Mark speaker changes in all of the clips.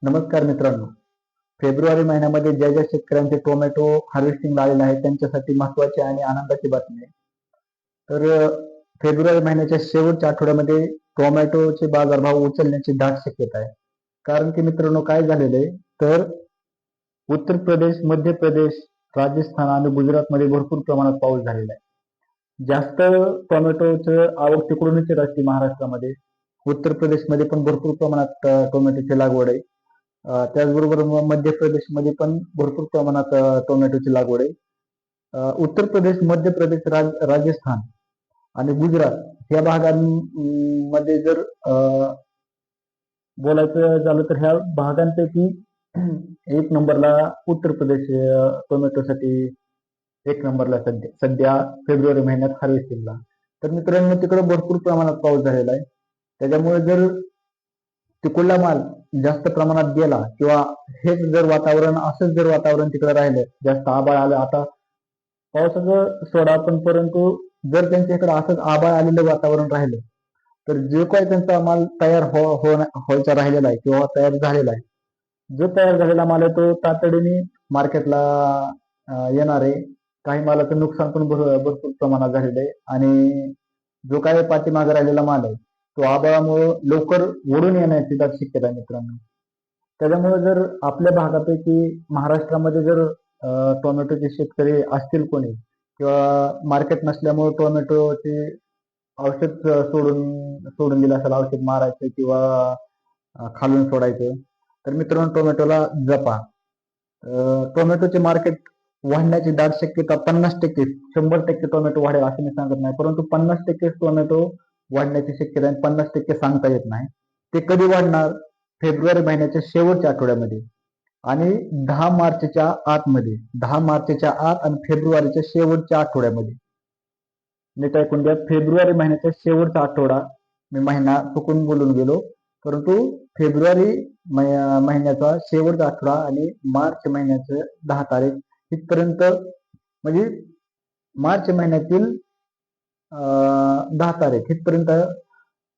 Speaker 1: नमस्कार मित्रांनो. फेब्रुवारी महिन्यामध्ये ज्या ज्या शेतकऱ्यांचे टोमॅटो हार्वेस्टिंग आलेले आहे त्यांच्यासाठी महत्वाची आणि आनंदाची बातमी आहे. तर फेब्रुवारी महिन्याच्या शेवटच्या आठवड्यामध्ये टोमॅटोचे बाजारभाव उचलण्याची दाट शक्यता आहे. कारण की मित्रांनो काय झालेलं आहे, तर उत्तर प्रदेश, मध्य प्रदेश, राजस्थान आणि गुजरातमध्ये भरपूर प्रमाणात पाऊस झालेला आहे. जास्त टोमॅटोचं आवक तिकडूनच येत असते महाराष्ट्रामध्ये. उत्तर प्रदेशमध्ये पण भरपूर प्रमाणात टोमॅटोची लागवड आहे. त्याचबरोबर मध्य प्रदेशमध्ये पण भरपूर प्रमाणात टोमॅटोची लागवड आहे. उत्तर प्रदेश, मध्य प्रदेश, राजस्थान आणि गुजरात या भागांमध्ये जर बोलायचं झालं तर ह्या भागांपैकी एक नंबरला उत्तर प्रदेश टोमॅटोसाठी एक नंबरला सध्या फेब्रुवारी महिन्यात हार्वेस्टिंगला. तर मित्रांनो तिकडे भरपूर प्रमाणात पाऊस झालेला आहे. त्याच्यामुळे जर तिकडला माल जास्त प्रमाणात गेला किंवा हेच जर वातावरण असंच जर वातावरण तिकडे राहिलं, जास्त आभाळ आलं, आता पावसाचं सोडा पण परंतु जर त्यांच्या इकडे असंच आभाळ आलेलं वातावरण राहिलं तर जे काही त्यांचा माल तयार व्हायचा राहिलेला आहे किंवा तयार झालेला आहे, जो तयार झालेला माल आहे तो तातडीने मार्केटला येणार आहे. काही मालाचं नुकसान पण भरपूर प्रमाणात झालेलं आहे आणि जो काही पाठीमागे राहिलेला माल आहे तो आभाळामुळे लवकर ओढून येण्याची दाट शक्यता आहे मित्रांनो. त्याच्यामुळे जर आपल्या भागापैकी महाराष्ट्रामध्ये जर टोमॅटोचे शेतकरी असतील कोणी किंवा मार्केट नसल्यामुळे टोमॅटोचे औषध सोडून दिलं असेल, औषध मारायचं किंवा खालून सोडायचं, तर मित्रांनो टोमॅटोला जपा. टोमॅटोचे मार्केट वाढण्याची दाट शक्यता 50%, 100% टोमॅटो वाढेल असं मी सांगत नाही, परंतु 50% टोमॅटो वाढण्याची शक्यता आहे. 50% सांगता येत नाही. ते कधी वाढणार? फेब्रुवारी महिन्याच्या शेवटच्या आठवड्यामध्ये आणि 10 मार्चच्या आतमध्ये. 10 मार्चच्या आत आणि फेब्रुवारीच्या शेवटच्या आठवड्यामध्ये. नीट ऐकून घ्या, फेब्रुवारी महिन्याचा शेवटचा आठवडा. मी महिना चुकून बोलून गेलो, परंतु फेब्रुवारी महिन्याचा शेवटचा आठवडा आणि मार्च महिन्याचं 10 तारीख इथपर्यंत, म्हणजे मार्च महिन्यातील 10 तारीख इथपर्यंत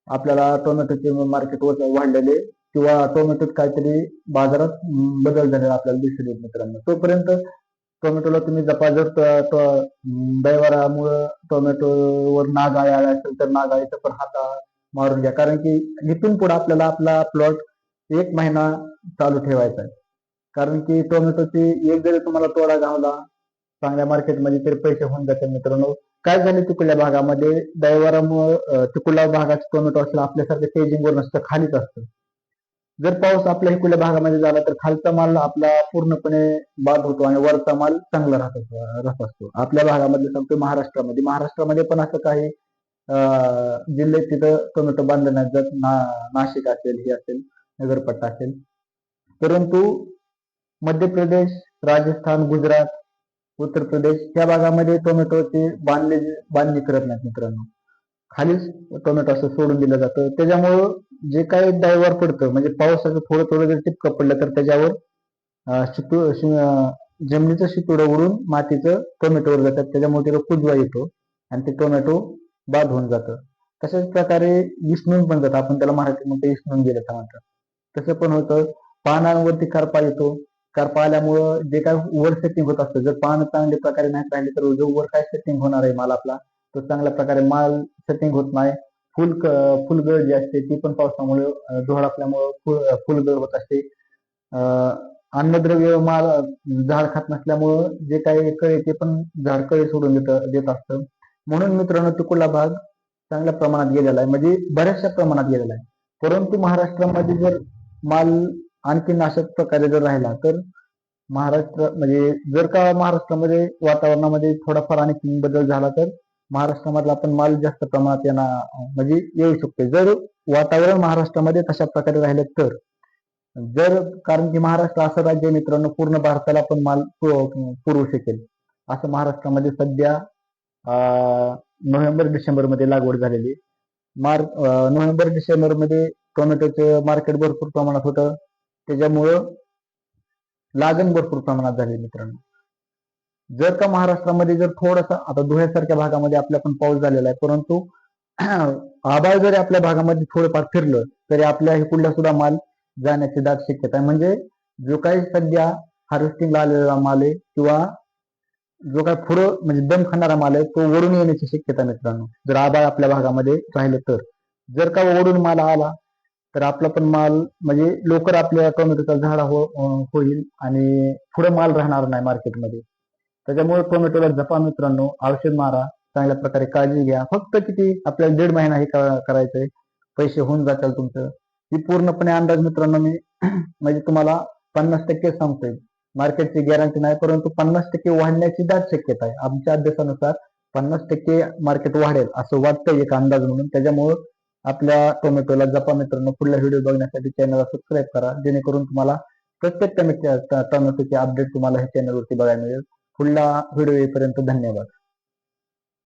Speaker 1: आपल्याला टोमॅटोचे मार्केट वाढलेले किंवा टोमॅटोत काहीतरी बाजारात बदल झालेला आपल्याला दिसून येत मित्रांनो. तोपर्यंत टोमॅटोला तुम्ही जपा. जर दैवारामुळे टोमॅटोवर नागाळी आला असेल तर नागाळीचा पण हात मारून घ्या, कारण की इथून पुढे आपल्याला आपला प्लॉट 1 महिना चालू ठेवायचा आहे. कारण की टोमॅटोची एक जरी तुम्हाला तोडा घावला चांगल्या मार्केटमध्ये तरी पैसे होऊन जातात मित्रांनो. काय झाले तिकडल्या भागामध्ये दैवारामुळे तिकडल्या भागाचे टोमॅटो असलं आपल्यासारखं स्टेजिंगवर नसतं, खालीच असतं. जर पाऊस आपल्या इकडल्या भागामध्ये झाला तर खालचा माल आपला पूर्णपणे बाद होतो आणि वरचा माल चांगला राहत असतो. आपल्या भागामध्ये सांगतो महाराष्ट्रामध्ये पण असं काही जिल्हे तिथं टोमॅटो बांधले नाही जात. नाशिक असेल, हे असेल, नगरपट्टा असेल, परंतु मध्य प्रदेश, राजस्थान, गुजरात, उत्तर प्रदेश या भागामध्ये टोमॅटोची बांधणी करत नाहीत मित्रांनो. खालीच टोमॅटो असं सोडून दिलं जातं. त्याच्यामुळं जे काही दैवार पडतं, म्हणजे पावसाचं थोडं थोडं जर टिपकं पडलं तर त्याच्यावर जमिनीचं शितोडं उडून मातीचं टोमॅटोवर जातात. त्याच्यामुळे त्याला कुजवा येतो आणि ते टोमॅटो बाद होऊन जातं. तशाच प्रकारे इसणून पण जातं, आपण त्याला मराठीमध्ये इसणून गेलं म्हणतात. तसं पण होतं. पानांवरती करपा येतो. करपा आल्यामुळं जे काय वर सेटिंग होत असतं, जर पानं चांगल्या प्रकारे नाही राहिले तर जो वर काय सेटिंग होणार आहे माल आपला, तो चांगल्या प्रकारे माल सेटिंग होत नाही. फुलगळ जी असते ती पण पावसामुळे धुळ असल्यामुळं फुलगळ होत असते. अन्नद्रव्य माल झाड खात नसल्यामुळं जे काही कळे ते पण झाड कळे सोडून देत असतं. म्हणून मित्रांनो तिकडला भाग चांगल्या प्रमाणात गेलेला आहे, म्हणजे बऱ्याचशा प्रमाणात गेलेला आहे. परंतु महाराष्ट्रामध्ये जर माल आणखीन अशाच प्रकारे जर राहिला तर महाराष्ट्र, म्हणजे जर का महाराष्ट्रामध्ये वातावरणामध्ये थोडाफार आणखी बदल झाला तर महाराष्ट्रामधला पण माल जास्त प्रमाणात म्हणजे येऊ शकतो, जर वातावरण महाराष्ट्रामध्ये तशा प्रकारे राहिलं तर. कारण की महाराष्ट्र असं राज्य मित्रांनो पूर्ण भारताला पण माल पुरवू शकेल. असं महाराष्ट्रामध्ये सध्या नोव्हेंबर डिसेंबर मध्ये लागवड झालेली. नोव्हेंबर डिसेंबर मध्ये टोमॅटोचं मार्केट भरपूर प्रमाणात होतं. त्याच्यामुळं लागण भरपूर प्रमाणात झाली मित्रांनो. जर का महाराष्ट्रामध्ये जर थोडासा आता धुळ्यासारख्या भागामध्ये आपल्या पण पाऊस झालेला आहे, परंतु आभाळ जरी आपल्या भागामध्ये थोडंफार फिरलं तरी आपल्या इकडला सुद्धा माल जाण्याची दाट शक्यता आहे. म्हणजे जो काही सध्या हार्वेस्टिंगला आलेला माल आहे किंवा जो काही पुढं म्हणजे दम खाणारा माल आहे तो वरून येण्याची शक्यता मित्रांनो, जर आभाळ आपल्या भागामध्ये राहिलं तर. जर का वरून माल आला तर आपला पण माल म्हणजे लवकर आपल्या टोमॅटोचा झाड होईल आणि पुढे माल राहणार नाही मार्केटमध्ये. त्याच्यामुळे टोमॅटोला जपा मित्रांनो, औषध मारा, चांगल्या प्रकारे काळजी घ्या. फक्त किती आपल्याला 1.5 महिना हे करायचंय, पैसे होऊन जातील तुमचं. ही पूर्णपणे अंदाज मित्रांनो मी म्हणजे तुम्हाला 50% सांगतोय. मार्केटची गॅरंटी नाही, परंतु 50% वाढण्याची दाट शक्यता आहे. आमच्या अभ्यासानुसार 50% मार्केट वाढेल असं वाटतंय एक अंदाज म्हणून. त्याच्यामुळं आपल्या टोमॅटोला जपा मित्रांनो. पुढला व्हिडिओ बघण्यासाठी चॅनलला सबस्क्राईब करा, जेणेकरून तुम्हाला प्रत्येक टोमॅटोचे अपडेट तुम्हाला ह्या चॅनलवरती बघायला मिळेल. पुढला व्हिडिओ येईपर्यंत धन्यवाद.